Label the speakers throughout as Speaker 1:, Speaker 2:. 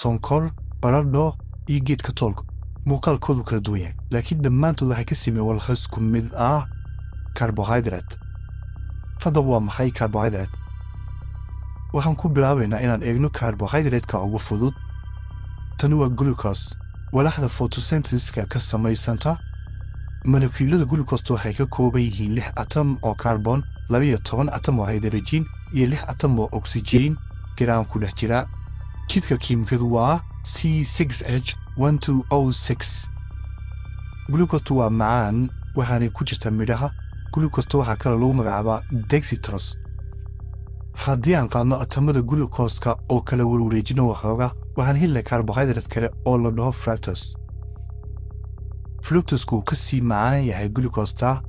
Speaker 1: sonkor, baradho iyo geedka toolka. Muuqaalkoodu kala duwan yahay, laakiin dhammaantood waxay ka sameeyeen walxo isku mid ah carbohydrate. Haddaba waa maxay carbohydrate? Waxaan ku bilaabaynaa inaan eegno carbohydrate-ka ugu fudud. Tani waa glucose, walaxda photosynthesis-ka ka samaysanta. Molecular glucose waxay ka kooban yihiin 6 atom oo carbon, 12 atom oo hydrogen, iyo 6 atom oo oxygen jiraan ku dhex jira. Jidka kiimikadu waa C6H12O6. Glucose waa macaan waxaanay ku jirtaa midhaha. Glucose waxaa kale lagu magacaabaa dextrose. Haddii aan qaadno atamada glucose-ka oo kala wareejino waxooga, waxaan helnaa carbohydrate kale oo la dhaho fructose. Fructose-ku ka sii macaan yahay glucose-ta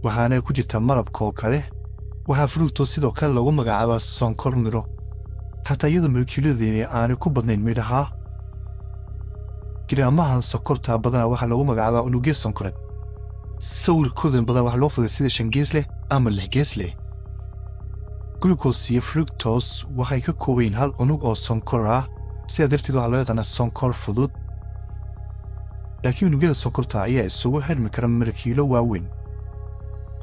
Speaker 1: waxaana ku jirta malabka oo kale. Waxaa fructose sidoo kale lagu magacaabaa sonkor miro. Hataa iyadoo molecular-deeni aanay ku badnayn midhaha, giraamahan sonkorta badanaa waxaa lagu magacaabaa unugyo sonkoreed. Sawirkoodan badan waxaa loo fuday sida 5 gees leh ama 6 gees leh. Glucose iyo fructose waxay ka kooban yihiin hal unug oo sonkor ah, sidaa darteed waxaa loo yaqaanaa sonkor fudud. Laakiin unugyada sonkorta ayaa isugu xidhmi kara moleculo waaweyn.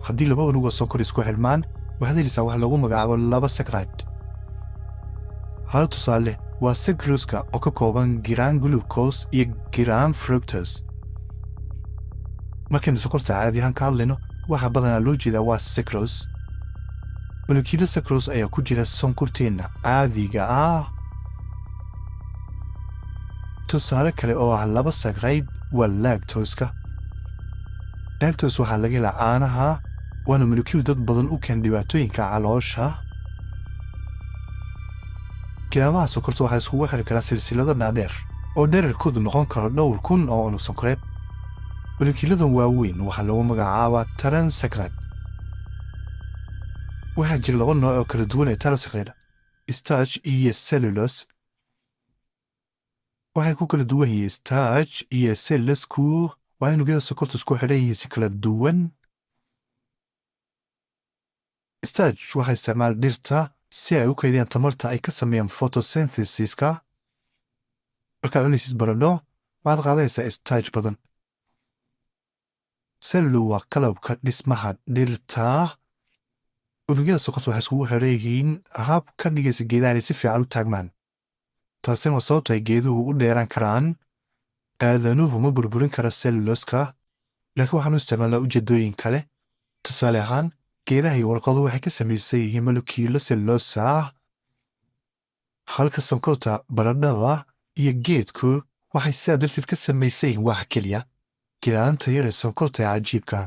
Speaker 1: Haddii laba unug oo sonkor isku xidhmaan, waxaad helaysaa wax lagu magacaabo 2 saccharide. Hal tusaale waa sucrose-ka oo ka kooban giraan glucose iyo giraan fructose. Markaynu sonkorta caadi ahaan ka hadlayno, waxa badanaa loo jeedaa waa sucrose. Molecular sucrose ayaa ku jira sonkorteenna caadiga ah. Tusaale kale oo ah 2 saccharide waa lactose-ka. Lactose waxaa laga helaa caanaha, waana molecule dad badan u keena dhibaatooyinka caloosha. Giraamaha sonkorta waxaa iskugu xidhi karaa silsilado dhaadheer oo dhererkoodu noqon karo dhowr kun oo unug sonkoreed. Moleculadan waaweyn waxaa lagu magacaabaa transaccharide. waxaa jira 2 nooc oo kala duwan ee transaccharide, starch iyo cellulose. waxay ku kala duwan yihiin starch iyo cellulose-ku waa unugyada sonkorta isku xidhan yihiin si kala duwan. Starch waxay isticmaala dhirta si ay u kaydiyaan tamarta ay ka sameeyaan photosynthesis-ka. Markaad cunaysid baradho, waxaad qaadanaysaa starch badan. Cellulose waa qalabka dhismaha dhirta. Unugyada sonkorta waxay iskugu xidhan yihiin hab ka dhigaysa geedaha inay si fiican u taagmaan. taasina waa sababta ay geeduhu u dheeraan karaan. Aadanuhu ma burburin kara cellulose-ka, laakiin waxaan u isticmaalnaa ujeedooyin kale. Tusaale ahaan, geedaha iyo warqaduhu waxay ka samaysan yihiin moleculo cellulose ah, halka sonkorta, baradhada iyo geedku waxay sidaa darteed ka samaysan yihiin wax keliya. Giraanta yar ee sonkorta ee cajiibka.